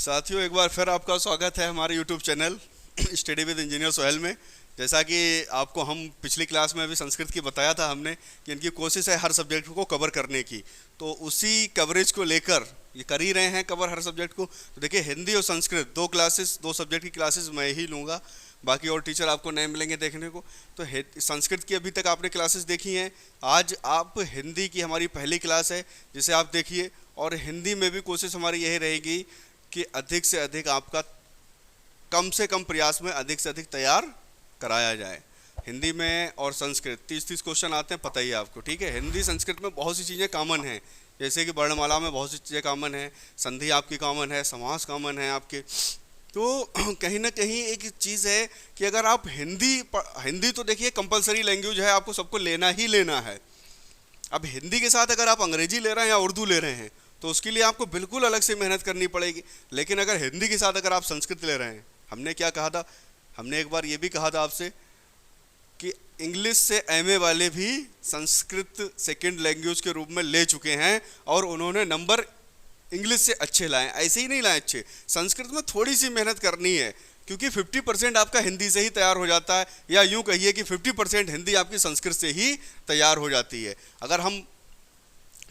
साथियों, एक बार फिर आपका स्वागत है हमारे YouTube channel study with engineer Sohail में। जैसा कि आपको हम पिछली क्लास में अभी संस्कृत की बताया था हमने कि इनकी कोशिश है हर सब्जेक्ट को कवर करने की, तो उसी कवरेज को लेकर ये कर ही रहे हैं कवर हर सब्जेक्ट को। तो देखिए, हिंदी और संस्कृत दो सब्जेक्ट की क्लासेस मैं ही लूँगा, बाकी और टीचर आपको नए मिलेंगे देखने को। तो संस्कृत की अभी तक आपने क्लासेस देखी हैं, आज आप हिंदी की हमारी पहली क्लास है जिसे आप देखिए। और हिंदी में भी कोशिश हमारी यही रहेगी कि अधिक से अधिक आपका कम से कम प्रयास में अधिक से अधिक तैयार कराया जाए। हिंदी में और संस्कृत 30-30 क्वेश्चन आते हैं, पता ही है आपको, ठीक है। हिंदी संस्कृत में बहुत सी चीज़ें कॉमन हैं, जैसे कि वर्णमाला में बहुत सी चीज़ें कॉमन है, संधि आपकी कॉमन है, समास कॉमन है आपके। तो कहीं ना कहीं एक चीज़ है कि अगर आप हिंदी तो देखिए कंपलसरी लैंग्वेज है, आपको सबको लेना ही लेना है। अब हिंदी के साथ अगर आप अंग्रेजी ले रहे हैं या उर्दू ले रहे हैं तो उसके लिए आपको बिल्कुल अलग से मेहनत करनी पड़ेगी। लेकिन अगर हिंदी के साथ अगर आप संस्कृत ले रहे हैं, हमने क्या कहा था, हमने एक बार ये भी कहा था आपसे कि इंग्लिश से एमए वाले भी संस्कृत सेकंड लैंग्वेज के रूप में ले चुके हैं और उन्होंने नंबर इंग्लिश से अच्छे लाए। ऐसे ही नहीं लाए अच्छे, संस्कृत में थोड़ी सी मेहनत करनी है, क्योंकि 50% आपका हिंदी से ही तैयार हो जाता है, या यूँ कहिए कि 50% हिंदी आपकी संस्कृत से ही तैयार हो जाती है। अगर हम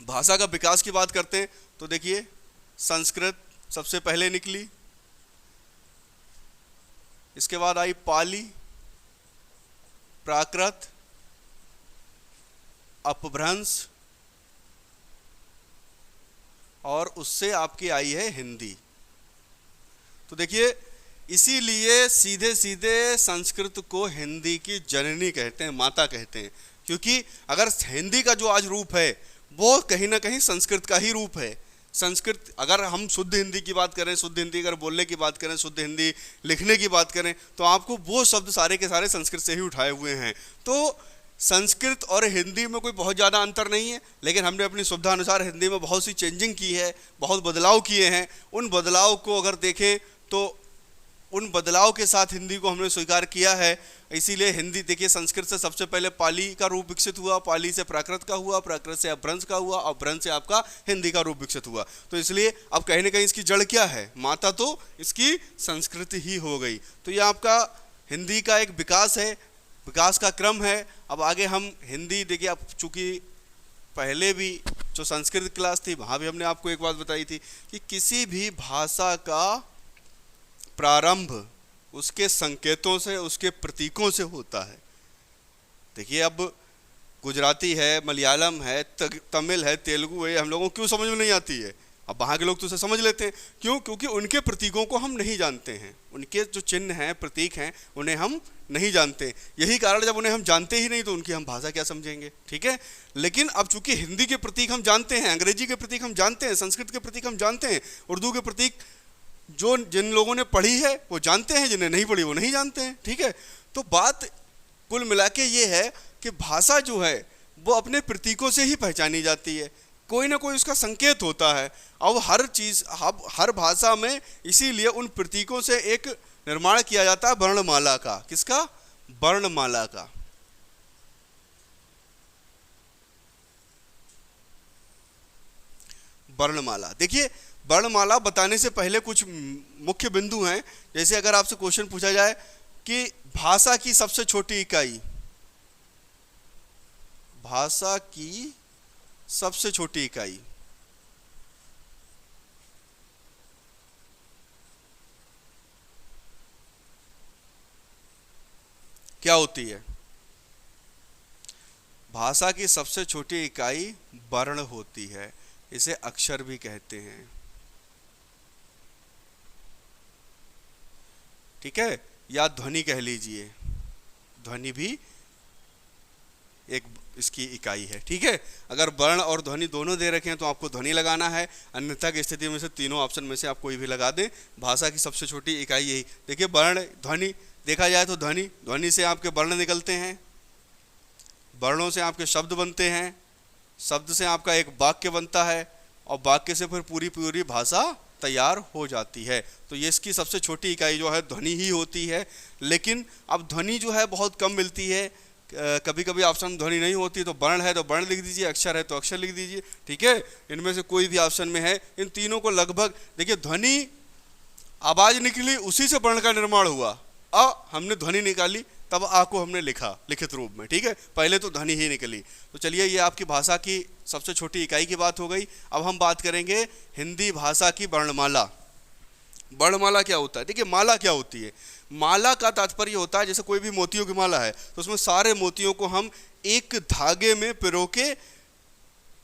भाषा का विकास की बात करते हैं तो देखिए, संस्कृत सबसे पहले निकली, इसके बाद आई पाली, प्राकृत, अपभ्रंश, और उससे आपकी आई है हिंदी। तो देखिए, इसीलिए सीधे सीधे संस्कृत को हिंदी की जननी कहते हैं, माता कहते हैं, क्योंकि अगर हिंदी का जो आज रूप है वो कहीं ना कहीं संस्कृत का ही रूप है। संस्कृत, अगर हम शुद्ध हिंदी की बात करें, शुद्ध हिंदी अगर बोलने की बात करें, शुद्ध हिंदी लिखने की बात करें, तो आपको वो शब्द सारे के सारे संस्कृत से ही उठाए हुए हैं। तो संस्कृत और हिंदी में कोई बहुत ज़्यादा अंतर नहीं है, लेकिन हमने अपनी सुविधा अनुसार हिंदी में बहुत सी चेंजिंग की है, बहुत बदलाव किए हैं। उन बदलाव को अगर देखें तो उन बदलाव के साथ हिंदी को हमने स्वीकार किया है। इसीलिए हिंदी देखिए, संस्कृत से सबसे पहले पाली का रूप विकसित हुआ, पाली से प्राकृत का हुआ, प्राकृत से अपभ्रंश का हुआ, अपभ्रंश से आपका हिंदी का रूप विकसित हुआ। तो इसलिए अब कहीं ना कहीं इसकी जड़ क्या है, माता तो इसकी संस्कृत ही हो गई। तो ये आपका हिंदी का एक विकास है, विकास का क्रम है। अब आगे हम हिंदी देखिए, अब चूँकि पहले भी जो संस्कृत क्लास थी वहाँ भी हमने आपको एक बात बताई थी कि किसी भी भाषा का प्रारंभ उसके संकेतों से, उसके प्रतीकों से होता है। देखिए, अब गुजराती है, मलयालम है, तमिल है, तेलुगु है, हम लोगों को क्यों समझ में नहीं आती है? अब वहाँ के लोग तो उसे समझ लेते हैं, क्यों? क्योंकि उनके प्रतीकों को हम नहीं जानते हैं, उनके जो चिन्ह हैं, प्रतीक हैं, उन्हें हम नहीं जानते। यही कारण, जब उन्हें हम जानते ही नहीं तो उनकी हम भाषा क्या समझेंगे, ठीक है। लेकिन अब चूंकि हिंदी के प्रतीक हम जानते हैं, अंग्रेजी के प्रतीक हम जानते हैं, संस्कृत के प्रतीक हम जानते हैं, उर्दू के प्रतीक जो जिन लोगों ने पढ़ी है वो जानते हैं, जिन्हें नहीं पढ़ी वो नहीं जानते हैं, ठीक है। तो बात कुल मिला के ये है कि भाषा जो है वो अपने प्रतीकों से ही पहचानी जाती है, कोई ना कोई उसका संकेत होता है। अब हर चीज़, हर भाषा में इसीलिए उन प्रतीकों से एक निर्माण किया जाता है वर्णमाला का। किसका? वर्णमाला का। वर्णमाला, देखिए, वर्णमाला बताने से पहले कुछ मुख्य बिंदु हैं। जैसे अगर आपसे क्वेश्चन पूछा जाए कि भाषा की सबसे छोटी इकाई, भाषा की सबसे छोटी इकाई क्या होती है? भाषा की सबसे छोटी इकाई वर्ण होती है, इसे अक्षर भी कहते हैं, ठीक है, या ध्वनि कह लीजिए, ध्वनि भी एक इसकी इकाई है, ठीक है। अगर वर्ण और ध्वनि दोनों दे रखे हैं तो आपको ध्वनि लगाना है, अन्यथा की स्थिति में से तीनों ऑप्शन में से आप कोई भी लगा दें। भाषा की सबसे छोटी इकाई यही, देखिए, वर्ण, ध्वनि। देखा जाए तो ध्वनि से आपके वर्ण निकलते हैं, वर्णों से आपके शब्द बनते हैं, शब्द से आपका एक वाक्य बनता है, और वाक्य से फिर पूरी पूरी भाषा तैयार हो जाती है। तो ये इसकी सबसे छोटी इकाई जो है ध्वनि ही होती है। लेकिन अब ध्वनि जो है बहुत कम मिलती है, कभी कभी ऑप्शन ध्वनि नहीं होती, तो वर्ण है तो वर्ण लिख दीजिए, अक्षर है तो अक्षर लिख दीजिए, ठीक है। इनमें से कोई भी ऑप्शन में है, इन तीनों को लगभग देखिए, ध्वनि आवाज निकली, उसी से वर्ण का निर्माण हुआ। अ हमने ध्वनि निकाली, तब आ को हमने लिखा लिखित रूप में, ठीक है। पहले तो ध्वनि ही निकली। तो चलिए, ये आपकी भाषा की सबसे छोटी इकाई की बात हो गई। अब हम बात करेंगे हिंदी भाषा की वर्णमाला। वर्णमाला क्या होता है? देखिए, माला क्या होती है? माला का तात्पर्य होता है, जैसे कोई भी मोतियों की माला है तो उसमें सारे मोतियों को हम एक धागे में पिरो के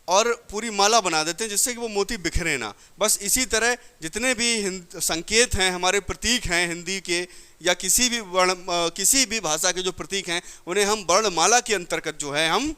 और पूरी माला बना देते हैं, जिससे कि वो मोती बिखरे ना। बस इसी तरह जितने भी संकेत हैं, हमारे प्रतीक हैं हिंदी के, या किसी भी भाषा के जो प्रतीक हैं, उन्हें हम वर्णमाला के अंतर्गत जो है, हम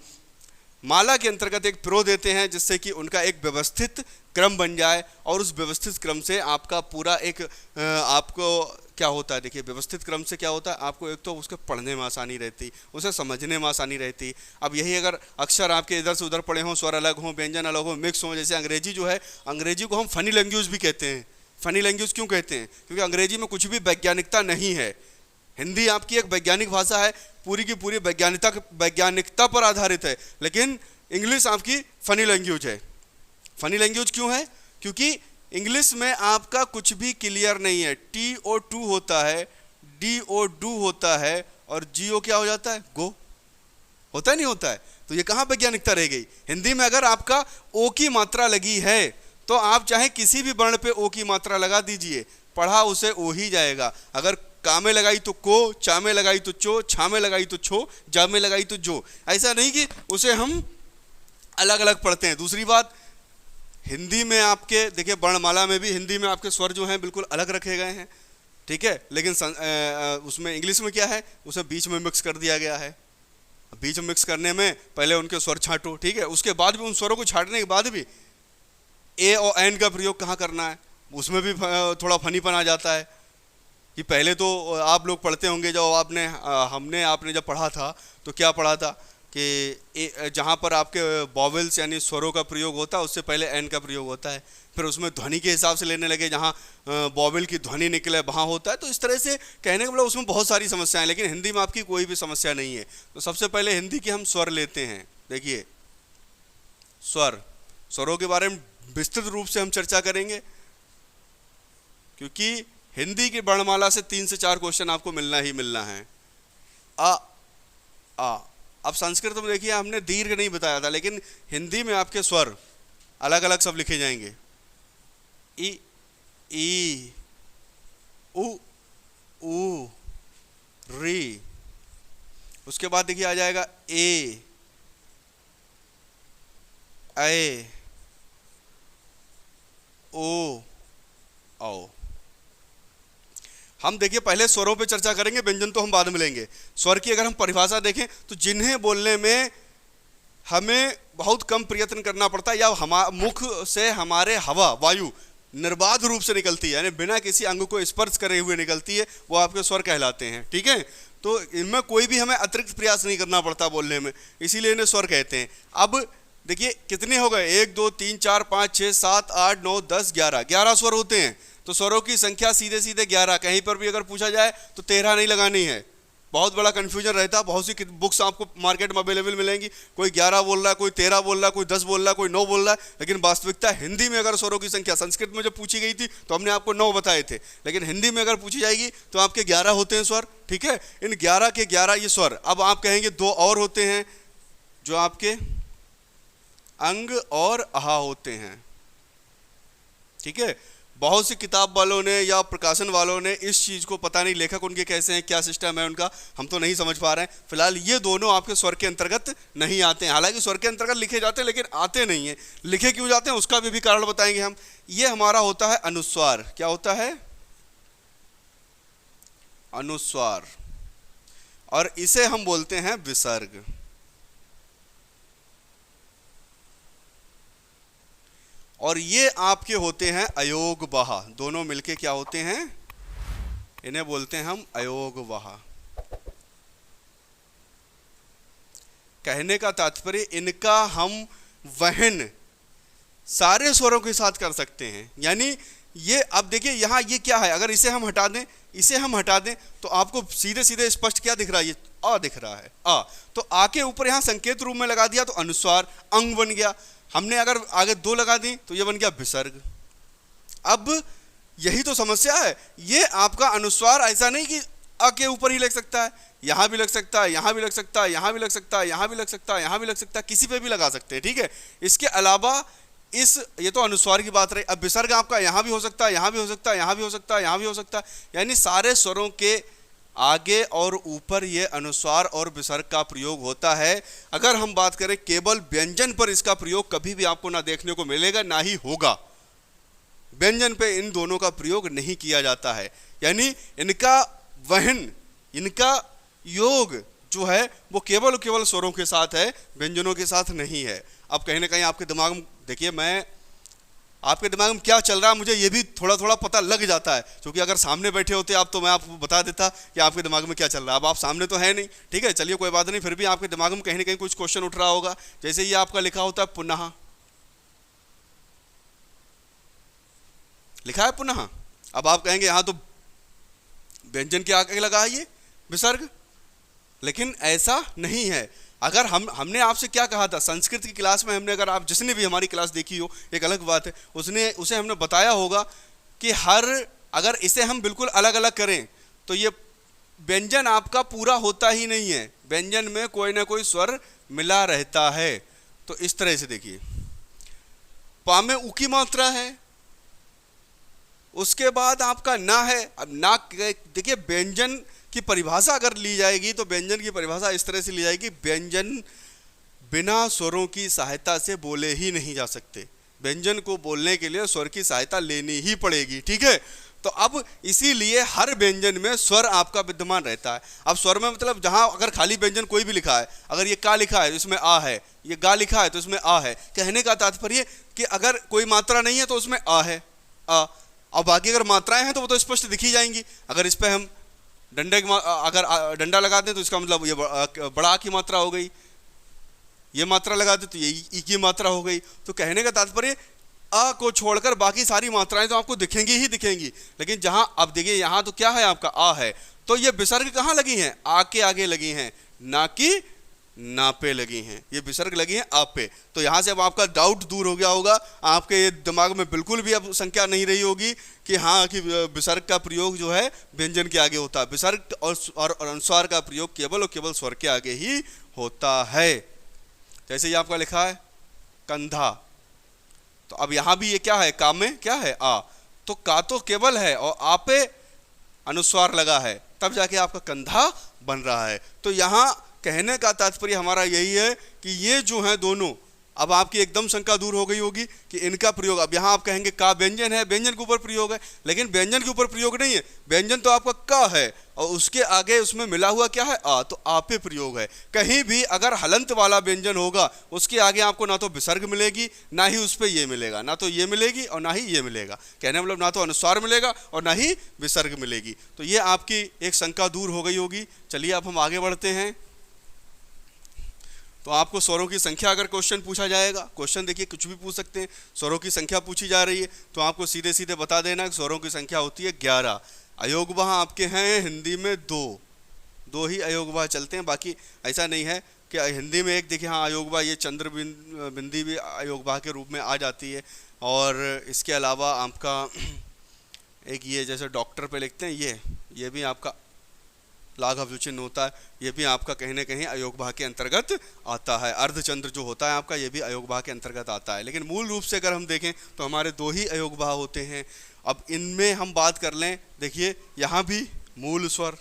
माला के अंतर्गत एक पिरो देते हैं, जिससे कि उनका एक व्यवस्थित क्रम बन जाए। और उस व्यवस्थित क्रम से आपका पूरा एक आपको क्या होता है, देखिए व्यवस्थित क्रम से क्या होता है, आपको एक तो उसके पढ़ने में आसानी रहती, उसे समझने में आसानी रहती। अब यही अगर अक्षर आपके इधर से उधर पड़े हों, स्वर अलग हों, व्यंजन अलग हों, मिक्स हों, जैसे अंग्रेजी जो है, अंग्रेजी को हम फनी लैंग्वेज भी कहते हैं। फनी लैंग्वेज क्यों कहते हैं? क्योंकि अंग्रेजी में कुछ भी वैज्ञानिकता नहीं है। हिंदी आपकी एक वैज्ञानिक भाषा है, पूरी की पूरी वैज्ञानिकता पर आधारित है, लेकिन इंग्लिश आपकी फनी लैंग्वेज है। फनी लैंग्वेज क्यों है? क्योंकि इंग्लिश में आपका कुछ भी क्लियर नहीं है। TO2 होता है, DO होता है, और GO क्या हो जाता है? गो होता है, नहीं होता है? तो ये कहाँ वैज्ञानिकता रह गई? हिंदी में अगर आपका ओ की मात्रा लगी है तो आप चाहे किसी भी वर्ण पे ओ की मात्रा लगा दीजिए, पढ़ा उसे ओ ही जाएगा। अगर का में लगाई तो को, चा में लगाई तो चो, छा में लगाई तो छो, जा में लगाई तो जो। ऐसा नहीं कि उसे हम अलग अलग पढ़ते हैं। दूसरी बात, हिंदी में आपके देखिए वर्णमाला में भी हिंदी में आपके स्वर जो हैं बिल्कुल अलग रखे गए हैं, ठीक है। लेकिन उसमें इंग्लिश में क्या है, उसे बीच में मिक्स कर दिया गया है। बीच में मिक्स करने में पहले उनके स्वर छांटो, ठीक है, उसके बाद भी उन स्वरों को छांटने के बाद भी ए और एन का प्रयोग कहाँ करना है, उसमें भी थोड़ा फनीपन आ जाता है। कि पहले तो आप लोग पढ़ते होंगे, जब आपने जब पढ़ा था तो क्या पढ़ा था कि जहाँ पर आपके वॉवेल्स यानी स्वरों का प्रयोग होता है, उससे पहले एन का प्रयोग होता है। फिर उसमें ध्वनि के हिसाब से लेने लगे, जहाँ वॉवेल की ध्वनि निकले वहाँ होता है। तो इस तरह से कहने का मतलब उसमें बहुत सारी समस्याएं, लेकिन हिंदी में आपकी कोई भी समस्या नहीं है। तो सबसे पहले हिंदी की हम स्वर लेते हैं। देखिए, स्वरों के बारे में विस्तृत रूप से हम चर्चा करेंगे, क्योंकि हिंदी की वर्णमाला से 3 से 4 क्वेश्चन आपको मिलना ही मिलना है। आ अब संस्कृत में देखिए हमने दीर्घ नहीं बताया था, लेकिन हिंदी में आपके स्वर अलग अलग सब लिखे जाएंगे। ई उ री, उसके बाद देखिए आ जाएगा ए ओ औ। हम देखिए पहले स्वरों पे चर्चा करेंगे, व्यंजन तो हम बाद में लेंगे। स्वर की अगर हम परिभाषा देखें तो जिन्हें बोलने में हमें बहुत कम प्रयत्न करना पड़ता है, या मुख से हमारे हवा वायु निर्बाध रूप से निकलती है, यानी बिना किसी अंग को स्पर्श करे हुए निकलती है, वो आपके स्वर कहलाते हैं, ठीक है। तो इनमें कोई भी हमें अतिरिक्त प्रयास नहीं करना पड़ता बोलने में, इसीलिए इन्हें स्वर कहते हैं। अब देखिए कितने हो गए, 1 2 3 4 5 6 7 8 9 10 11 स्वर होते हैं। तो स्वरों की संख्या सीधे सीधे 11। कहीं पर भी अगर पूछा जाए तो 13 नहीं लगानी है, बहुत बड़ा कन्फ्यूजन रहता है। बहुत सी बुक्स आपको मार्केट में अवेलेबल मिलेंगी, कोई 11 बोल रहा है, कोई 13 बोल रहा है, कोई 10 बोल रहा है, कोई 9 बोल रहा है। लेकिन वास्तविकता हिंदी में अगर स्वरों की संख्या, संस्कृत में जब पूछी गई थी तो हमने आपको 9 बताए थे, लेकिन हिंदी में अगर पूछी जाएगी तो आपके 11 होते हैं स्वर, ठीक है। इन 11 के 11 ये स्वर। अब आप कहेंगे 2 और होते हैं जो आपके अंग और आहा होते हैं, ठीक है। बहुत सी किताब वालों ने या प्रकाशन वालों ने इस चीज़ को, पता नहीं लेखक उनके कैसे हैं, क्या सिस्टम है उनका, हम तो नहीं समझ पा रहे हैं। फिलहाल ये दोनों आपके स्वर के अंतर्गत नहीं आते हैं। हालांकि स्वर के अंतर्गत लिखे जाते हैं, लेकिन आते नहीं हैं। लिखे क्यों जाते हैं उसका भी कारण बताएंगे हम। ये हमारा होता है अनुस्वार। क्या होता है? अनुस्वार। और इसे हम बोलते हैं विसर्ग। और ये आपके होते हैं अयोगवाह। दोनों मिलके क्या होते हैं? इन्हें बोलते हैं हम अयोगवाह। कहने का तात्पर्य, इनका हम वहन सारे स्वरों के साथ कर सकते हैं। यानी ये, अब देखिए यहाँ ये क्या है, अगर इसे हम हटा दें, तो आपको सीधे सीधे स्पष्ट क्या दिख रहा है? ये आ दिख रहा है, आ। तो आ के ऊपर यहाँ संकेत रूप में लगा दिया तो अनुस्वार, अंग बन गया। हमने अगर आगे 2 लगा दी तो ये बन गया विसर्ग। अब यही तो समस्या है। ये आपका अनुस्वार ऐसा नहीं कि अ के ऊपर ही लग सकता है, यहाँ भी लग सकता है, यहाँ भी लग सकता है, यहाँ भी लग सकता है, यहाँ भी लग सकता है, यहाँ भी लग सकता है, किसी पे भी लगा सकते हैं, ठीक है। इसके अलावा ये तो अनुस्वार की बात रही। अब विसर्ग आपका यहाँ भी हो सकता है, यहाँ भी हो सकता है, यहाँ भी हो सकता है, यहाँ भी हो सकता है, यानी सारे स्वरों के आगे और ऊपर ये अनुस्वार और विसर्ग का प्रयोग होता है। अगर हम बात करें केवल व्यंजन पर, इसका प्रयोग कभी भी आपको ना देखने को मिलेगा ना ही होगा। व्यंजन पे इन दोनों का प्रयोग नहीं किया जाता है, यानी इनका वहन, इनका योग जो है वो केवल स्वरों के साथ है, व्यंजनों के साथ नहीं है। अब कहीं ना कहीं आपके दिमाग में, देखिए मैं आपके दिमाग में क्या चल रहा है मुझे ये भी थोड़ा थोड़ा पता लग जाता है, क्योंकि अगर सामने बैठे होते आप तो मैं आपको बता देता कि आपके दिमाग में क्या चल रहा है। अब आप सामने तो है नहीं, ठीक है, चलिए कोई बात नहीं, फिर भी आपके दिमाग में कहीं ना कहीं कुछ क्वेश्चन उठ रहा होगा। जैसे ये आपका लिखा होता है पुनः, लिखा है पुनः। अब आप कहेंगे यहाँ तो व्यंजन के आगे लगा है ये विसर्ग, लेकिन ऐसा नहीं है। अगर हमने आपसे क्या कहा था संस्कृत की क्लास में, हमने, अगर आप जिसने भी हमारी क्लास देखी हो, एक अलग बात है, उसे हमने बताया होगा कि अगर इसे हम बिल्कुल अलग अलग करें तो ये व्यंजन आपका पूरा होता ही नहीं है, व्यंजन में कोई ना कोई स्वर मिला रहता है। तो इस तरह से देखिए, पा में उ की मात्रा है, उसके बाद आपका ना है। अब ना, देखिए व्यंजन की परिभाषा अगर ली जाएगी तो व्यंजन की परिभाषा इस तरह से ली जाएगी, व्यंजन बिना स्वरों की सहायता से बोले ही नहीं जा सकते, व्यंजन को बोलने के लिए स्वर की सहायता लेनी ही पड़ेगी, ठीक है। तो अब इसीलिए हर व्यंजन में स्वर आपका विद्यमान रहता है। अब स्वर में मतलब जहां अगर खाली व्यंजन कोई भी लिखा है, अगर ये का लिखा है तो इसमें आ है, ये गा लिखा है तो इसमें आ है, कहने का तात्पर्य कि अगर कोई मात्रा नहीं है तो उसमें आ है, आ। और बाकी अगर मात्राएं हैं तो वो तो स्पष्ट दिखी जाएंगी। अगर इस पर हम अगर डंडा लगा दें तो इसका मतलब ये बड़ा की मात्रा हो गई, ये मात्रा लगा दें तो ये ई की मात्रा हो गई। तो कहने का तात्पर्य अ को छोड़कर बाकी सारी मात्राएं तो आपको दिखेंगी ही दिखेंगी। लेकिन जहां अब देखिए यहाँ तो क्या है आपका आ है, तो ये विसर्ग कहाँ लगी हैं, आ के आगे लगी हैं, ना कि ना पे लगी हैं, ये विसर्ग लगी हैं आप पे। तो यहाँ से अब आपका डाउट दूर हो गया होगा, आपके ये दिमाग में बिल्कुल भी अब संख्या नहीं रही होगी कि हाँ कि विसर्ग का प्रयोग जो है व्यंजन के आगे होता है। विसर्ग और अनुस्वार का प्रयोग केवल और केवल स्वर के आगे ही होता है। जैसे ये आपका लिखा है कंधा, तो अब यहाँ भी ये क्या है, का में क्या है आ, तो का तो केवल है और आ पे अनुस्वार लगा है, तब जाके आपका कंधा बन रहा है। तो यहाँ कहने का तात्पर्य हमारा यही है कि ये जो है दोनों, अब आपकी एकदम शंका दूर हो गई होगी कि इनका प्रयोग, अब यहाँ आप कहेंगे का व्यंजन है, व्यंजन के ऊपर प्रयोग है, लेकिन व्यंजन के ऊपर प्रयोग नहीं है, व्यंजन तो आपका का है और उसके आगे उसमें मिला हुआ क्या है आ, तो आ पे प्रयोग है। कहीं भी अगर हलंत वाला व्यंजन होगा उसके आगे आपको ना तो विसर्ग मिलेगी ना ही उस पर ये मिलेगा, ना तो ये मिलेगी और ना ही ये मिलेगा, कहने मतलब ना तो अनुस्वार मिलेगा और ना ही विसर्ग मिलेगी। तो ये आपकी एक शंका दूर हो गई होगी। चलिए अब हम आगे बढ़ते हैं। तो आपको स्वरों की संख्या अगर क्वेश्चन पूछा जाएगा, क्वेश्चन देखिए कुछ भी पूछ सकते हैं, स्वरों की संख्या पूछी जा रही है तो आपको सीधे सीधे बता देना कि स्वरों की संख्या होती है 11। अयोगवाह आपके हैं हिंदी में दो ही अयोगवाह चलते हैं, बाकी ऐसा नहीं है कि हिंदी में एक, देखिए हाँ अयोगवाह ये चंद्र बिंदी भी अयोगवाह के रूप में आ जाती है। और इसके अलावा आपका एक ये जैसे डॉक्टर पे लिखते हैं ये भी आपका लाघव चिन्ह होता है, ये भी आपका कहीं ना कहीं अयोगवाह के अंतर्गत आता है। अर्धचंद्र जो होता है आपका, ये भी अयोगवाह के अंतर्गत आता है। लेकिन मूल रूप से अगर हम देखें तो हमारे 2 ही अयोगवाह होते हैं। अब इनमें हम बात कर लें, देखिए यहाँ भी मूल स्वर,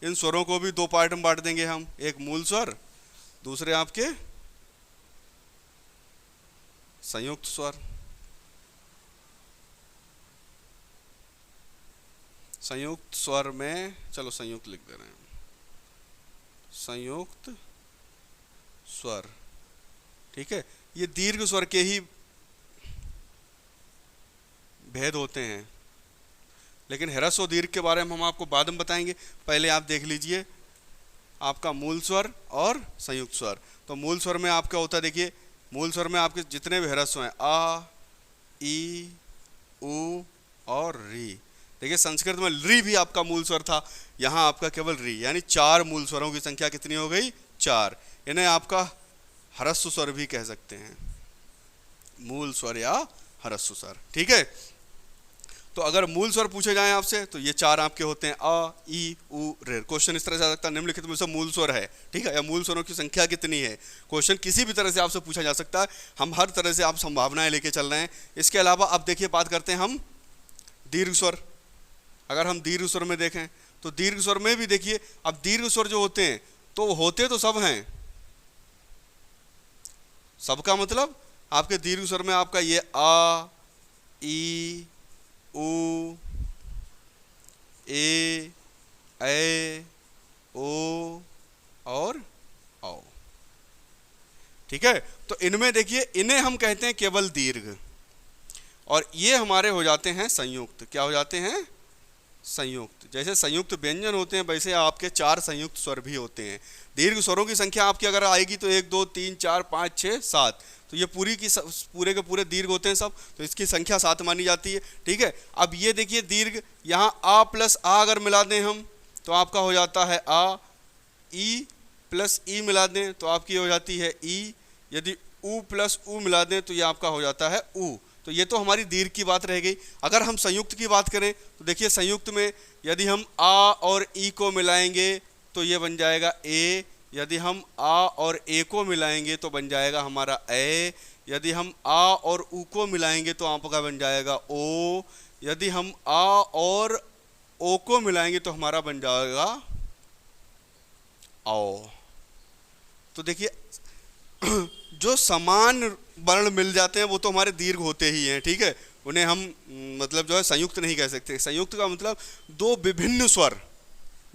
इन स्वरों को भी 2 पार्ट में बांट देंगे हम, एक मूल स्वर, दूसरे आपके संयुक्त स्वर। संयुक्त स्वर में, चलो संयुक्त लिख दे रहे हैं, संयुक्त स्वर, ठीक है। ये दीर्घ स्वर के ही भेद होते हैं, लेकिन ह्रस्व दीर्घ के बारे में हम आपको बाद में बताएंगे। पहले आप देख लीजिए आपका मूल स्वर और संयुक्त स्वर। तो मूल स्वर में आपका होता है, देखिए मूल स्वर में आपके जितने भी ह्रस्व हैं आ, ई, उ और री। देखिए संस्कृत में री भी आपका मूल स्वर था, यहाँ आपका केवल री, यानी 4 मूल स्वरों की संख्या कितनी हो गई, 4। इन्हें आपका ह्रस्व स्वर भी कह सकते हैं, मूल स्वर या ह्रस्व स्वर। ठीक है, तो अगर मूल स्वर पूछे जाएं आपसे तो ये 4 आपके होते हैं, अ, ई, उ, ऋ। क्वेश्चन इस तरह से आ सकता है, निम्नलिखित में से मूल स्वर है, ठीक है, या मूल स्वरों की संख्या कितनी है। क्वेश्चन किसी भी तरह से आपसे पूछा जा सकता है, हम हर तरह से आप संभावनाएं लेके चल रहे हैं। इसके अलावा अब देखिए बात करते हैं हम दीर्घ स्वर। अगर हम दीर्घ स्वर में देखें तो दीर्घ स्वर में भी देखिए, अब दीर्घ स्वर जो होते हैं तो होते तो सब हैं, सबका मतलब आपके दीर्घ स्वर में आपका ये आ, ई, उ, ए, ओ और औ। ठीक है, तो इनमें देखिए इन्हें हम कहते हैं केवल दीर्घ, और ये हमारे हो जाते हैं संयुक्त। क्या हो जाते हैं? संयुक्त। जैसे संयुक्त व्यंजन होते हैं वैसे आपके 4 संयुक्त स्वर भी होते हैं। दीर्घ स्वरों की संख्या आपकी अगर आएगी तो 1 2 3 4 5 6 7, तो ये पूरे के पूरे दीर्घ होते हैं सब, तो इसकी संख्या 7 मानी जाती है। ठीक है, अब ये देखिए दीर्घ, यहाँ आ प्लस आ अगर मिला दें हम तो आपका हो जाता है आ, ई प्लस ई मिला दें तो आपकी हो जाती है ई, यदि उ प्लस उ मिला दें तो ये आपका हो जाता है उ। तो ये तो हमारी दीर्घ की बात रह गई। अगर हम संयुक्त की बात करें तो देखिए संयुक्त में यदि हम आ और ई को मिलाएंगे तो ये बन जाएगा ए, यदि हम आ और ए को मिलाएंगे तो बन जाएगा हमारा ए, यदि हम आ और उ को मिलाएंगे तो आपका बन जाएगा ओ, यदि हम आ और ओ को मिलाएंगे तो हमारा बन जाएगा औ। तो देखिए जो समान वर्ण मिल जाते हैं वो तो हमारे दीर्घ होते ही हैं। ठीक है, उन्हें हम मतलब जो है संयुक्त नहीं कह सकते। संयुक्त का मतलब 2 विभिन्न स्वर,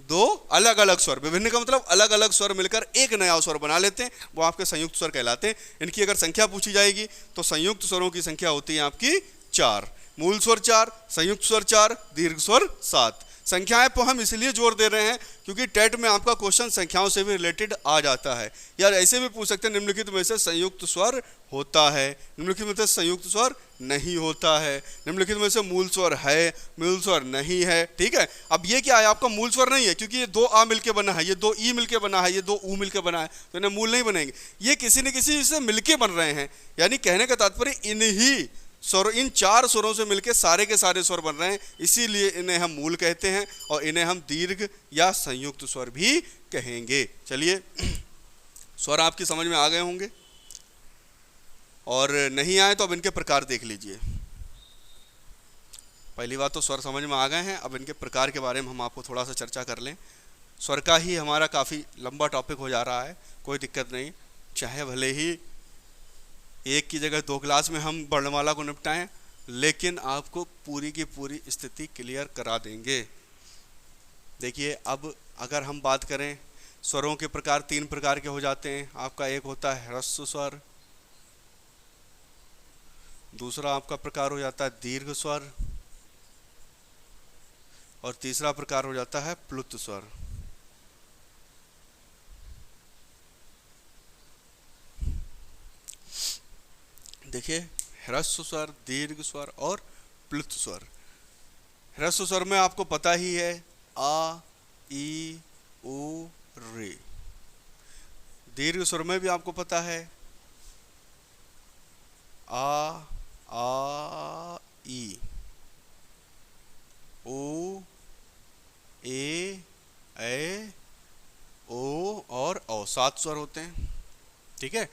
2 अलग अलग स्वर, विभिन्न का मतलब अलग अलग स्वर मिलकर एक नया स्वर बना लेते हैं, वो आपके संयुक्त स्वर कहलाते हैं। इनकी अगर संख्या पूछी जाएगी तो संयुक्त स्वरों की संख्या होती है आपकी 4, मूल स्वर 4, संयुक्त स्वर 4, दीर्घ स्वर 7। संख्याएं पर हम इसलिए जोर दे रहे हैं क्योंकि टेट में आपका क्वेश्चन संख्याओं से भी रिलेटेड आ जाता है। यार ऐसे भी पूछ सकते हैं निम्नलिखित में से संयुक्त स्वर होता है, निम्नलिखित में से संयुक्त स्वर नहीं होता है, निम्नलिखित में से मूल स्वर है, मूल स्वर नहीं है। ठीक है, अब ये क्या है, आपका मूल स्वर नहीं है क्योंकि ये 2 आ मिलके बना है, ये 2 ई मिलके बना है, ये 2 ऊ मिलके बना है, तो इन्हें मूल नहीं बनेंगे। ये किसी न किसी से मिलके बन रहे हैं, यानी कहने का तात्पर्य इन्हीं स्वर, इन 4 स्वरों से मिलके सारे के सारे स्वर बन रहे हैं, इसीलिए इन्हें हम मूल कहते हैं और इन्हें हम दीर्घ या संयुक्त स्वर भी कहेंगे। चलिए स्वर आपकी समझ में आ गए होंगे, और नहीं आए तो अब इनके प्रकार देख लीजिए। पहली बात तो स्वर समझ में आ गए हैं, अब इनके प्रकार के बारे में हम आपको थोड़ा सा चर्चा कर लें। स्वर का ही हमारा काफ़ी लंबा टॉपिक हो जा रहा है, कोई दिक्कत नहीं, चाहे भले ही एक की जगह 2 क्लास में हम वर्णमाला को निपटाएं, लेकिन आपको पूरी की पूरी स्थिति क्लियर करा देंगे। देखिए अब अगर हम बात करें स्वरों के प्रकार 3 प्रकार के हो जाते हैं। आपका एक होता है ह्रस्व स्वर, दूसरा आपका प्रकार हो जाता है दीर्घ स्वर, और तीसरा प्रकार हो जाता है प्लुत स्वर। देखिए ह्रस्व स्वर, दीर्घ स्वर और प्लुत स्वर। ह्रस्व स्वर में आपको पता ही है आ, ई, उ, रे। दीर्घ स्वर में भी आपको पता है आ, ई, ओ, ए, ओ और औ, 7 स्वर होते हैं। ठीक है,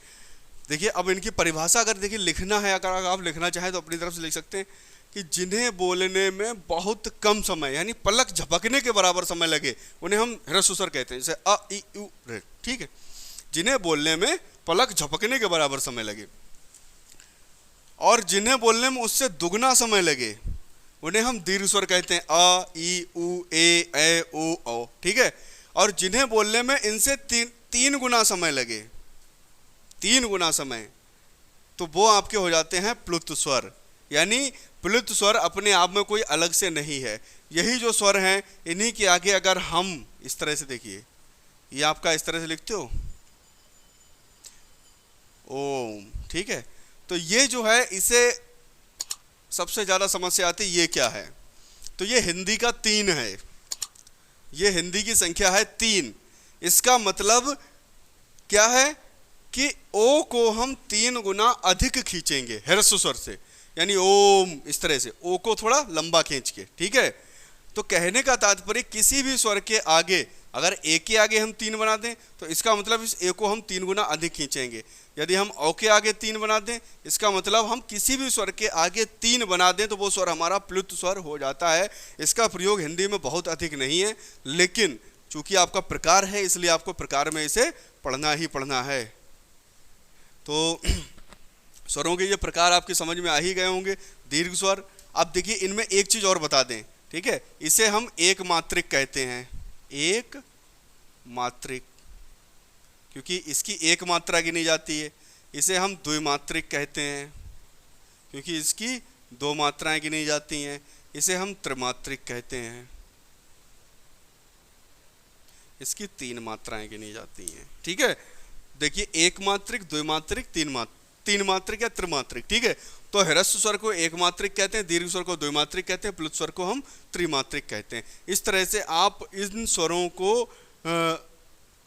देखिए अब इनकी परिभाषा अगर देखिए लिखना है, अगर आप लिखना चाहें तो अपनी तरफ से लिख सकते हैं कि जिन्हें बोलने में बहुत कम समय यानी पलक झपकने के बराबर समय लगे उन्हें हम ह्रस्व स्वर कहते हैं, जैसे अ, ई, उ, रे। ठीक है, जिन्हें बोलने में पलक झपकने के बराबर समय लगे, और जिन्हें बोलने में उससे दुगना समय लगे उन्हें हम दीर्घ स्वर कहते हैं, अ, ई, उ, ए, ओ, औ। ठीक है, और जिन्हें बोलने में इनसे 3 गुना समय लगे, 3 गुना समय, तो वो आपके हो जाते हैं प्लुत स्वर। यानी प्लुत स्वर अपने आप में कोई अलग से नहीं है, यही जो स्वर हैं इन्हीं के आगे अगर हम इस तरह से देखिए, ये आपका इस तरह से लिखते हो ओम। ठीक है, तो ये जो है इसे सबसे ज़्यादा समस्या आती है, ये क्या है, तो ये हिंदी का 3 है, ये हिंदी की संख्या है 3। इसका मतलब क्या है कि ओ को हम 3 गुना अधिक खींचेंगे ह्रस्व स्वर से, यानी ओम, इस तरह से ओ को थोड़ा लंबा खींच के, ठीक है। तो कहने का तात्पर्य किसी भी स्वर के आगे अगर ए के आगे हम 3 बना दें तो इसका मतलब इस ए को हम 3 गुना अधिक खींचेंगे। यदि हम औ के आगे 3 बना दें, इसका मतलब हम किसी भी स्वर के आगे 3 बना दें तो वो स्वर हमारा प्लुत स्वर हो जाता है। इसका प्रयोग हिंदी में बहुत अधिक नहीं है, लेकिन चूंकि आपका प्रकार है इसलिए आपको प्रकार में इसे पढ़ना ही पढ़ना है। तो स्वरों के ये प्रकार आपकी समझ में आ ही गए होंगे। दीर्घ स्वर, अब देखिए इनमें एक चीज और बता दें, ठीक है, इसे हम एक मात्रिक कहते हैं, एक मात्रिक, क्योंकि इसकी एक मात्रा गिनी जाती है। इसे हम द्विमात्रिक कहते हैं क्योंकि इसकी 2 मात्राएं गिनी जाती हैं। इसे हम त्रिमात्रिक कहते हैं, इसकी 3 मात्राएं गिनी जाती हैं, ठीक है। देखिए एक मात्रिक, द्विमात्रिक, तीन मात्रिक या त्रिमात्रिक, ठीक है। तो ह्रस्व स्वर को एक मात्रिक कहते हैं, दीर्घ स्वर को द्विमात्रिक कहते हैं, प्लुत स्वर को हम त्रिमात्रिक कहते हैं। इस तरह से आप इन स्वरों को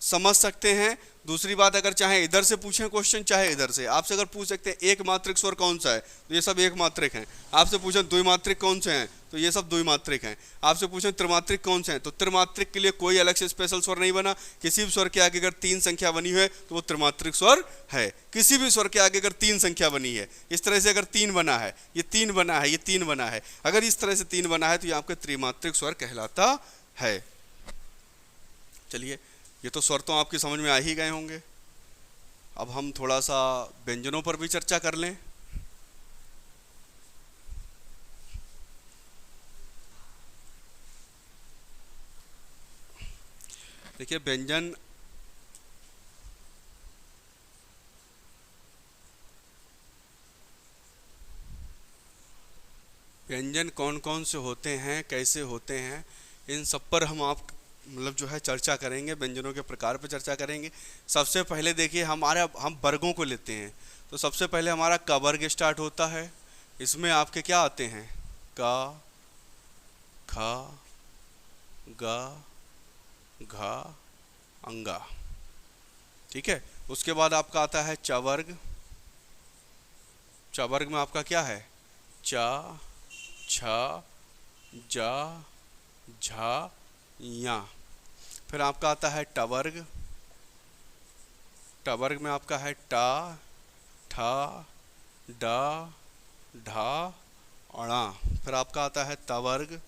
समझ सकते हैं। दूसरी बात, अगर चाहे इधर से पूछें क्वेश्चन, चाहे इधर से, आपसे अगर पूछ सकते हैं एक मात्रिक स्वर कौन सा है तो ये सब एक मात्रिक हैं। आपसे पूछें द्विमात्रिक कौन से हैं तो ये सब द्विमात्रिक हैं। आपसे पूछें त्रिमात्रिक कौन से हैं तो त्रिमात्रिक के लिए कोई अलग से स्पेशल स्वर नहीं बना। किसी भी स्वर के आगे अगर 3 संख्या बनी है तो वो त्रिमात्रिक स्वर है। किसी भी स्वर के आगे अगर 3 संख्या बनी है, इस तरह से अगर 3 बना है, ये 3 बना है, ये 3 बना है, अगर इस तरह से 3 बना है तो ये आपका त्रिमात्रिक स्वर कहलाता है। चलिए, ये तो स्वर तो आपकी समझ में आ ही गए होंगे। अब हम थोड़ा सा व्यंजनों पर भी चर्चा कर लें। देखिए व्यंजन कौन कौन से होते हैं, कैसे होते हैं, इन सब पर हम मतलब जो है चर्चा करेंगे। व्यंजनों के प्रकार पर चर्चा करेंगे। सबसे पहले देखिए हम वर्गों को लेते हैं। तो सबसे पहले हमारा क वर्ग स्टार्ट होता है। इसमें आपके क्या आते हैं, क, ख, ग, घ, अंगा, ठीक है। उसके बाद आपका आता है च वर्ग। च वर्ग में आपका क्या है, च, छ, ज, झ, या। फिर आपका आता है ट वर्ग। ट वर्ग में आपका है ट, ठ, ड, ढ, ण। फिर आपका आता है त वर्ग।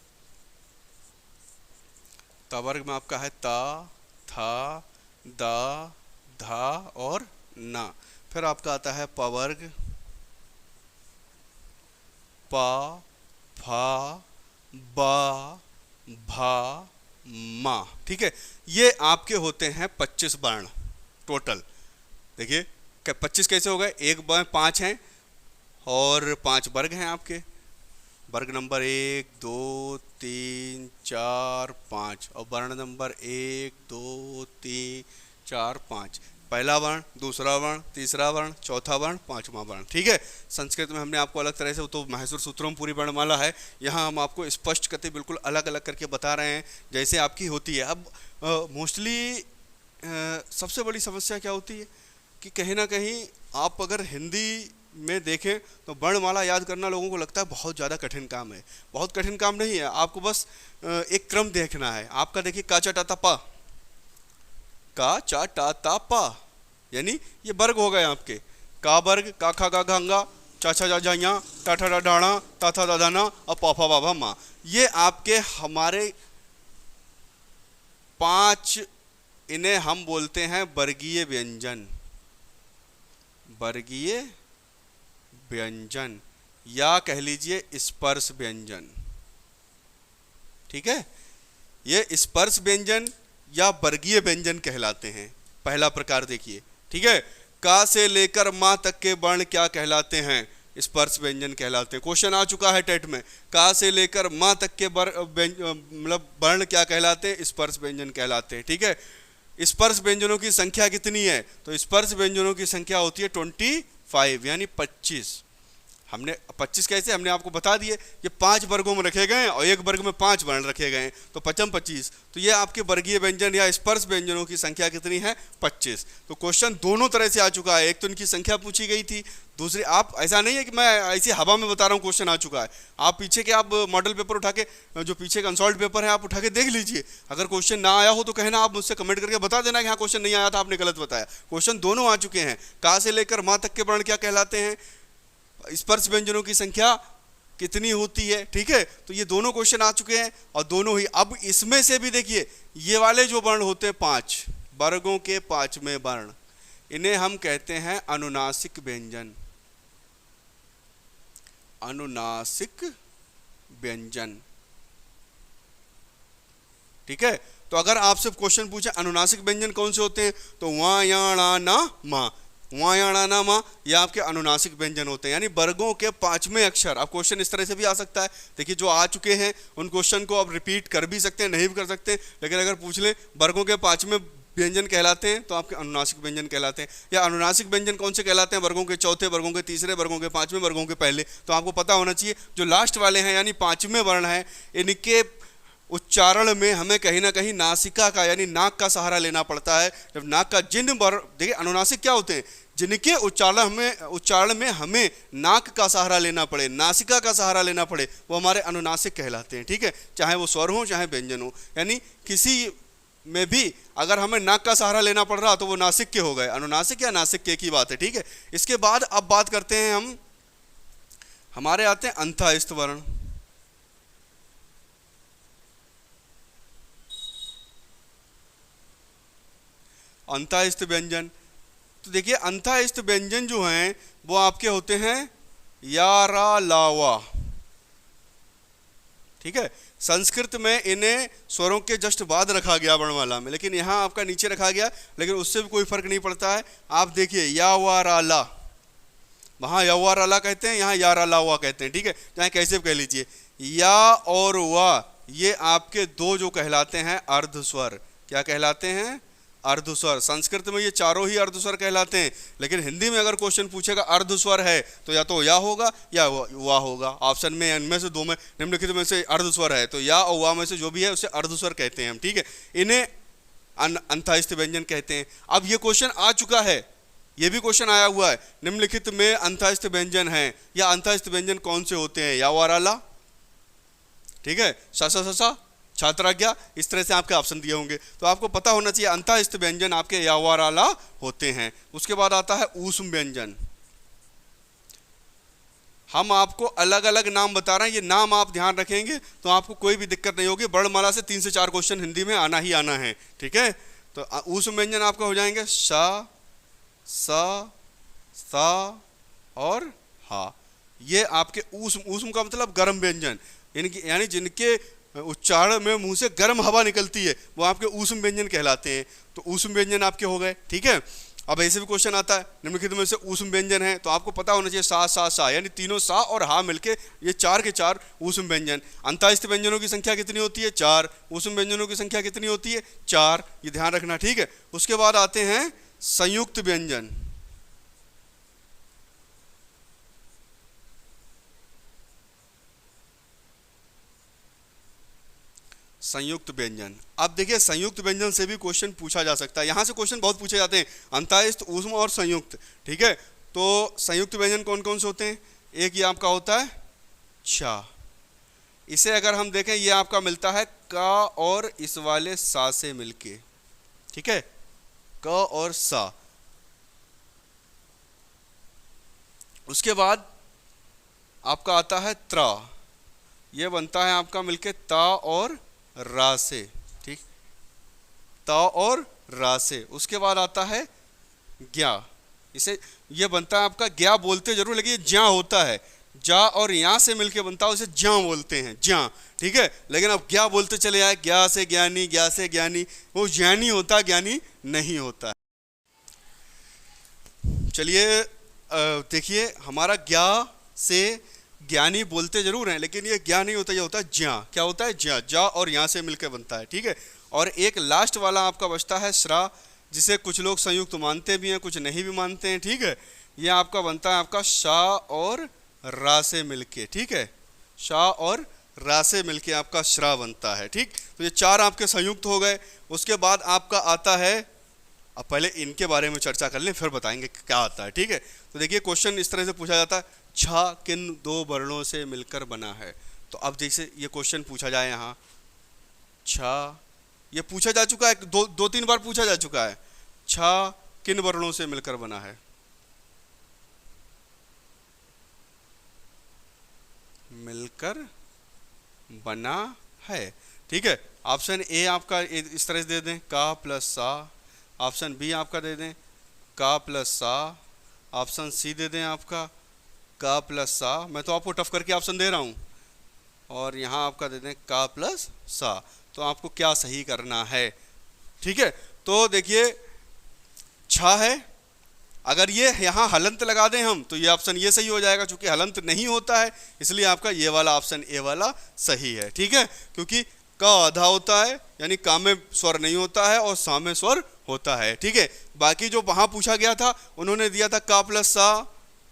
त वर्ग में आपका है त, थ, द, ध और न। फिर आपका आता है प वर्ग। प, फ, ब, भ, म, ठीक है। ये आपके होते हैं 25 वर्ण टोटल। देखिए 25 कैसे हो गए, एक 5 हैं और 5 वर्ग हैं आपके। वर्ग नंबर 1, 2, 3, 4, 5 और वर्ण नंबर 1, 2, 3, 4, 5। पहला वर्ण, दूसरा वर्ण, तीसरा वर्ण, चौथा वर्ण, 5वां वर्ण, ठीक है। संस्कृत में हमने आपको अलग तरह से, तो माहेश्वर सूत्रों में पूरी वर्णमाला है, यहाँ हम आपको स्पष्ट करके बिल्कुल अलग अलग करके बता रहे हैं जैसे आपकी होती है। अब मोस्टली सबसे बड़ी समस्या क्या होती है कि कहीं ना कहीं आप अगर हिंदी में देखें तो वर्णमाला याद करना लोगों को लगता है बहुत ज़्यादा कठिन काम है। बहुत कठिन काम नहीं है, आपको बस एक क्रम देखना है। आपका देखिए का, चा, टा, ता, पा, का, चा, टा, ता, पा, यानी ये वर्ग हो गए आपके। का वर्ग, का, खा, गा, घा, अंगा, चा, छा, जा, झा, टा, ठा, डा, डाणा, ता, था, दा, दाना और पा, फा, बा, भा, मा। ये आपके हमारे 5, इन्हें हम बोलते हैं वर्गीय व्यंजन। वर्गीय व्यंजन या कह लीजिए स्पर्श व्यंजन, ठीक है। ये स्पर्श व्यंजन या वर्गीय व्यंजन कहलाते हैं। पहला प्रकार देखिए, ठीक है। का से लेकर मां तक के वर्ण क्या कहलाते हैं, स्पर्श व्यंजन कहलाते हैं। क्वेश्चन आ चुका है टेट में, का से लेकर मां तक के मतलब वर्ण क्या कहलाते हैं, स्पर्श व्यंजन कहलाते हैं, ठीक है। स्पर्श व्यंजनों की संख्या कितनी है, तो स्पर्श व्यंजनों की संख्या होती है 25 यानी 25। हमने 25 कैसे, हमने आपको बता दिए ये 5 वर्गों में रखे गए हैं और एक वर्ग में 5 वर्ण रखे गए हैं, तो 5 25। तो ये आपके वर्गीय व्यंजन या स्पर्श व्यंजनों की संख्या कितनी है, 25। तो क्वेश्चन दोनों तरह से आ चुका है, एक तो इनकी संख्या पूछी गई थी, दूसरी आप ऐसा नहीं है कि मैं ऐसी हवा में बता रहा हूँ क्वेश्चन आ चुका है, आप पीछे के आप मॉडल पेपर उठा के, जो पीछे का कंसल्ट पेपर है आप उठा के देख लीजिए, अगर क्वेश्चन ना आया हो तो कहना, आप मुझसे कमेंट करके बता देना कि हाँ क्वेश्चन नहीं आया था, आपने गलत बताया। क्वेश्चन दोनों आ चुके हैं, का से लेकर माँ तक के वर्ण क्या कहलाते हैं, स्पर्श व्यंजनों की संख्या कितनी होती है, ठीक है। तो ये दोनों क्वेश्चन आ चुके हैं और दोनों ही, अब इसमें से भी देखिए ये वाले जो वर्ण होते हैं 5 वर्गों के 5वें वर्ण, इन्हें हम कहते हैं अनुनासिक व्यंजन, अनुनासिक व्यंजन, ठीक है। तो अगर आपसे क्वेश्चन पूछे अनुनासिक व्यंजन कौन से होते हैं, तो वा या णा ना मा, वायाणा मा, ये आपके अनुनासिक व्यंजन होते हैं, यानी वर्गों के 5वें अक्षर। अब क्वेश्चन इस तरह से भी आ सकता है, देखिए जो आ चुके हैं उन क्वेश्चन को आप रिपीट कर भी सकते हैं, नहीं भी कर सकते, लेकिन अगर पूछ लें वर्गों के 5वें व्यंजन कहलाते हैं तो आपके अनुनासिक व्यंजन कहलाते हैं। या अनुनासिक व्यंजन कौन से कहलाते हैं, वर्गों के चौथे, वर्गों के तीसरे, वर्गों के 5वें, वर्गों के पहले। तो आपको पता होना चाहिए जो लास्ट वाले हैं यानी 5वें वर्ण हैं, इनके उच्चारण में हमें कहीं ना कहीं नासिका का यानी नाक का सहारा लेना पड़ता है। जब नाक का जिन वर्ण, देखिए अनुनासिक क्या होते हैं, जिनके उच्चारण में हमें नाक का सहारा लेना पड़े, नासिका का सहारा लेना पड़े, वो हमारे अनुनासिक कहलाते हैं, ठीक है। चाहे वो स्वर हो चाहे व्यंजन हो, यानी किसी में भी अगर हमें नाक का सहारा लेना पड़ रहा तो वो नासिक के हो गए, अनुनासिक या नासिक के की बात है, ठीक है। इसके बाद अब बात करते हैं हम, हमारे आते हैं अंतःस्थ वर्ण। अंतःस्थ व्यंजन, तो देखिए अंतःस्थ व्यंजन जो हैं वो आपके होते हैं या रा लावा, ठीक है। संस्कृत में इन्हें स्वरों के जस्ट बाद रखा गया वर्णमाला में, लेकिन यहाँ आपका नीचे रखा गया, लेकिन उससे भी कोई फर्क नहीं पड़ता है। आप देखिए या वा रा ला, वहाँ या वा रा ला कहते हैं, यहाँ या रा ला वा कहते हैं, ठीक है। चाहे कैसे भी कह लीजिए, या और वा ये आपके दो जो कहलाते हैं अर्धस्वर, क्या कहलाते हैं, अर्धस्वर। संस्कृत में ये चारों ही अर्धस्वर कहलाते हैं, लेकिन हिंदी में अगर क्वेश्चन पूछेगा अर्धस्वर है तो या तो या होगा या वा होगा, ऑप्शन में इनमें से दो में, निम्नलिखित में से अर्धस्वर है तो या और वा में से जो भी है उसे अर्धस्वर कहते हैं हम, ठीक है। इन्हें अंतःस्थ व्यंजन कहते हैं। अब ये क्वेश्चन आ चुका है, ये भी क्वेश्चन आया हुआ है, निम्नलिखित में अंतःस्थ व्यंजन है या अंतःस्थ व्यंजन कौन से होते हैं, या वा रा ला, ठीक है, सा सा सा सा, छात्राज्ञा, इस तरह से आपके ऑप्शन दिए होंगे। तो आपको पता होना चाहिए अंतःस्थ व्यंजन आपके या वा रा ला होते हैं। उसके बाद आता है ऊष्म व्यंजन। हम आपको अलग अलग नाम बता रहे हैं, ये नाम आप ध्यान रखेंगे तो आपको कोई भी दिक्कत नहीं होगी। वर्णमाला से 3 से 4 क्वेश्चन हिंदी में आना ही आना है, ठीक है। तो ऊष्म व्यंजन आपका हो जाएंगे सा, सा, सा और हा। ये आपके ऊष्म, ऊष्म का मतलब गर्म व्यंजन, इनकी यानी जिनके उच्चारण में मुंह से गर्म हवा निकलती है वो आपके ऊष्म व्यंजन कहलाते हैं। तो ऊष्म व्यंजन आपके हो गए, ठीक है। अब ऐसे भी क्वेश्चन आता है निम्नलिखित में से ऊष्म व्यंजन है, तो आपको पता होना चाहिए सा सा सा, यानी तीनों सा और हा मिलके ये 4 के 4 ऊष्म व्यंजन। अंतःस्थ व्यंजनों की संख्या कितनी होती है, 4। ऊष्म व्यंजनों की संख्या कितनी होती है, 4, ये ध्यान रखना, ठीक है। उसके बाद आते हैं संयुक्त व्यंजन। संयुक्त व्यंजन, अब देखिए संयुक्त व्यंजन से भी क्वेश्चन पूछा जा सकता है। यहाँ से क्वेश्चन बहुत पूछे जाते हैं, अंतःस्थ, ऊष्म और संयुक्त, ठीक है। तो संयुक्त व्यंजन कौन कौन से होते हैं, एक ये आपका होता है छा, इसे अगर हम देखें ये आपका मिलता है का और इस वाले सा से मिलके, ठीक है, क और सा। उसके बाद आपका आता है त्रा, ये बनता है आपका मिलके ता और रा से, ठीक, ता और रा से। उसके बाद आता है ज्ञा, इसे ये बनता है आपका ज्ञा बोलते जरूर लेकिन ये ज्या होता है, जा और यहाँ से मिलके बनता है उसे ज्या बोलते हैं, ज्या, ठीक है। लेकिन अब ज्ञा बोलते चले आए, ज्ञा से ज्ञानी, ज्ञा से ज्ञानी, वो ज्ञानी होता ज्ञानी नहीं होता। चलिए देखिए हमारा ज्ञा से ज्ञानी बोलते जरूर हैं लेकिन ये ज्ञा नहीं होता, ये होता है ज्या। क्या होता है, ज्या, जा और यहाँ से मिलकर बनता है, ठीक है। और एक लास्ट वाला आपका बचता है श्रा, जिसे कुछ लोग संयुक्त मानते भी हैं कुछ नहीं भी मानते हैं, ठीक है। ये आपका बनता है आपका शा और रा से मिलके, ठीक है, शा और रा से मिलके आपका श्रा बनता है। ठीक, तो ये चार आपके संयुक्त हो गए। उसके बाद आपका आता है, अब पहले इनके बारे में चर्चा कर लें फिर बताएंगे क्या आता है। ठीक है, तो देखिए क्वेश्चन इस तरह से पूछा जाता है, छा किन दो वर्णों से मिलकर बना है। तो अब जैसे ये क्वेश्चन पूछा जाए, यहाँ छा ये पूछा जा चुका है, दो तीन बार पूछा जा चुका है, छा किन वर्णों से मिलकर बना है। मिलकर बना है। ठीक है, ऑप्शन ए आपका इस तरह से दे दें, का प्लस सा। ऑप्शन बी आपका दे दें, का प्लस सा। ऑप्शन सी दे दें आपका, का प्लस सा। मैं तो आपको टफ करके ऑप्शन दे रहा हूँ। और यहाँ आपका दे दें का प्लस सा। तो आपको क्या सही करना है। ठीक है, तो देखिए छा है, अगर ये यहाँ हलंत लगा दें हम तो ये ऑप्शन ये सही हो जाएगा, क्योंकि हलंत नहीं होता है, इसलिए आपका ये वाला ऑप्शन ए वाला सही है। ठीक है, क्योंकि का आधा होता है, यानी का में स्वर नहीं होता है और सा में स्वर होता है। ठीक है, बाकी जो वहाँ पूछा गया था उन्होंने दिया था का प्लस सा,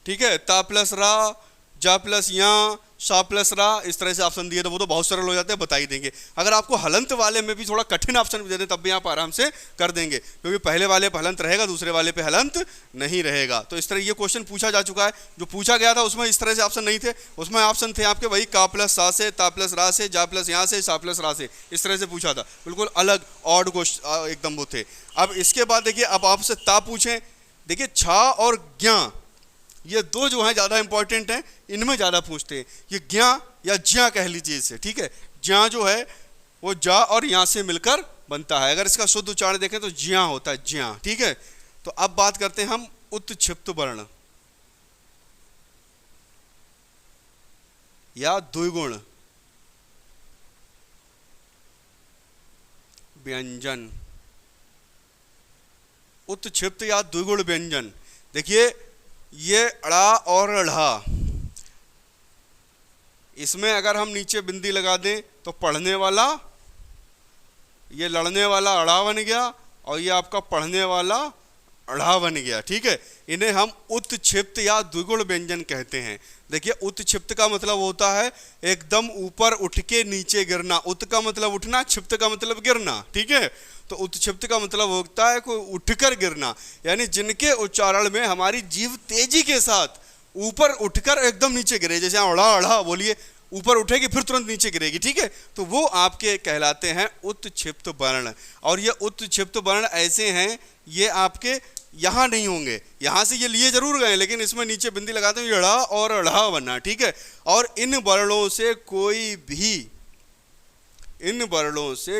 ठीक है, ता प्लस रा, जा प्लस या, शा प्लस रा, इस तरह से ऑप्शन दिए तो वो तो बहुत सरल हो जाते हैं, बता ही देंगे। अगर आपको हलंत वाले में भी थोड़ा कठिन ऑप्शन भी दे दें तब भी आप आराम से कर देंगे, क्योंकि पहले वाले पे हलंत रहेगा, दूसरे वाले पे हलंत नहीं रहेगा। तो इस तरह ये क्वेश्चन पूछा जा चुका है। जो पूछा गया था उसमें इस तरह से ऑप्शन नहीं थे, उसमें ऑप्शन थे आपके वही का प्लस सा से, ता प्लस रा से, जा प्लस यहाँ से, शा प्लस रा से, इस तरह से पूछा था। बिल्कुल अलग ऑड क्वेश्चन एकदम वो थे। अब इसके बाद देखिए, अब आपसे ता पूछें, देखिए छा और ज्ञा ये दो जो हैं ज़्यादा इंपॉर्टेंट हैं, इनमें ज़्यादा पूछते हैं। ये ज्ञा या ज्या कह लीजिए इसे। ठीक है, ज्या जो है वो जा और यहाँ से मिलकर बनता है। अगर इसका शुद्ध उच्चारण देखें तो ज्या होता है, ज्या। ठीक है, तो अब बात करते हैं हम उत्क्षिप्त वर्ण या द्विगुण व्यंजन। उत्क्षिप्त या द्विगुण व्यंजन, देखिए ये अड़ा और ढ़ा, इसमें अगर हम नीचे बिंदी लगा दें तो पढ़ने वाला, ये लड़ने वाला अड़ा बन गया और ये आपका पढ़ने वाला अड़ा बन गया। ठीक है, इन्हें हम उत्क्षिप्त या द्विगुण व्यंजन कहते हैं। देखिए उत्क्षिप्त का मतलब होता है एकदम ऊपर उठ के नीचे गिरना। उत का मतलब उठना, क्षिप्त का मतलब गिरना। ठीक है, तो उत्क्षिप्त का मतलब होता है कोई उठकर गिरना, यानी जिनके उच्चारण में हमारी जीभ तेजी के साथ ऊपर उठकर एकदम नीचे गिरे। जैसे अड़ा अड़ा बोलिए, ऊपर उठेगी फिर तुरंत नीचे गिरेगी। ठीक है, तो वो आपके कहलाते हैं उत्क्षिप्त वर्ण। और ये उत्क्षिप्त वर्ण ऐसे हैं, ये आपके यहाँ नहीं होंगे, यहाँ से ये लिए जरूर गए लेकिन इसमें नीचे बिंदी लगाते हैं, अड़ा और अड़ा बनना। ठीक है, और इन वर्णों से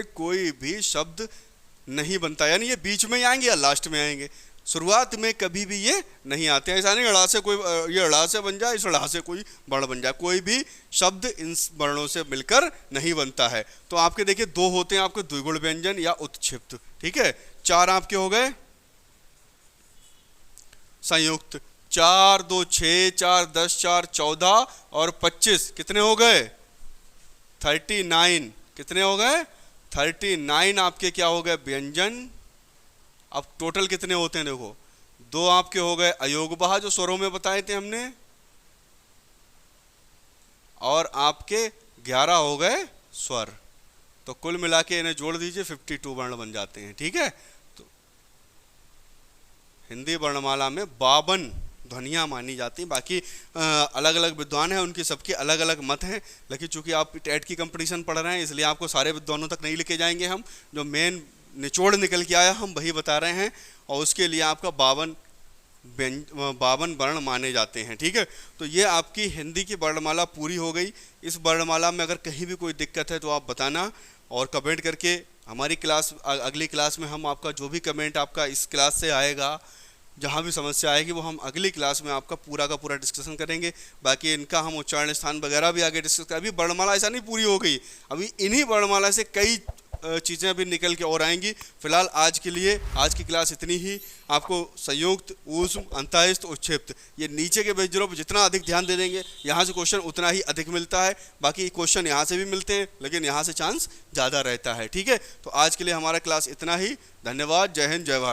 कोई भी शब्द नहीं बनता, यानी ये बीच में ही आएंगे या लास्ट में आएंगे, शुरुआत में कभी भी ये नहीं आते हैं। ऐसा नहीं अड़ा से कोई ये अड़ा से बन जाए, इस अड़ा से कोई वर्ण बन जाए, कोई भी शब्द इन वर्णों से मिलकर नहीं बनता है। तो आपके देखिए दो होते हैं आपके द्विगुण व्यंजन या उत्क्षिप्त। ठीक है, चार आपके हो गए संयुक्त, 4 2 6 4 10 4 14 और 25 कितने हो गए 39। कितने हो गए 39 आपके क्या हो गए व्यंजन। अब टोटल कितने होते हैं देखो, दो आपके हो गए अयोगवाह जो स्वरों में बताए थे हमने, और आपके 11 हो गए स्वर। तो कुल मिला के इन्हें जोड़ दीजिए 52 वर्ण बन जाते हैं। ठीक है, तो हिंदी वर्णमाला में 52 ध्वनियाँ मानी जाती हैं। बाकी अलग अलग विद्वान हैं, उनकी सबके अलग अलग मत हैं, लेकिन चूंकि आप टेट की कंपटीशन पढ़ रहे हैं इसलिए आपको सारे विद्वानों तक नहीं लेके जाएंगे हम, जो मेन निचोड़ निकल के आया हम वही बता रहे हैं, और उसके लिए आपका 52 वर्ण माने जाते हैं। ठीक है, तो ये आपकी हिंदी की वर्णमाला पूरी हो गई। इस वर्णमाला में अगर कहीं भी कोई दिक्कत है तो आप बताना और कमेंट करके हमारी क्लास, अगली क्लास में हम आपका जो भी कमेंट आपका इस क्लास से आएगा, जहाँ भी समस्या आएगी वो हम अगली क्लास में आपका पूरा का पूरा डिस्कशन करेंगे। बाकी इनका हम उच्चारण स्थान वगैरह भी आगे डिस्कस करें। अभी वर्णमाला ऐसा नहीं पूरी हो गई, अभी इन्हीं वर्णमाला से कई चीज़ें अभी निकल के और आएंगी। फिलहाल आज के लिए आज की क्लास इतनी ही। आपको संयुक्त, ऊष्म, अंतःस्थ, उत्क्षिप्त, ये नीचे के व्यंजनों पर जितना अधिक ध्यान दे देंगे यहाँ से क्वेश्चन उतना ही अधिक मिलता है। बाकी क्वेश्चन यहाँ से भी मिलते हैं लेकिन यहाँ से चांस ज़्यादा रहता है। ठीक है, तो आज के लिए हमारा क्लास इतना ही। धन्यवाद। जय हिंद, जय भारत।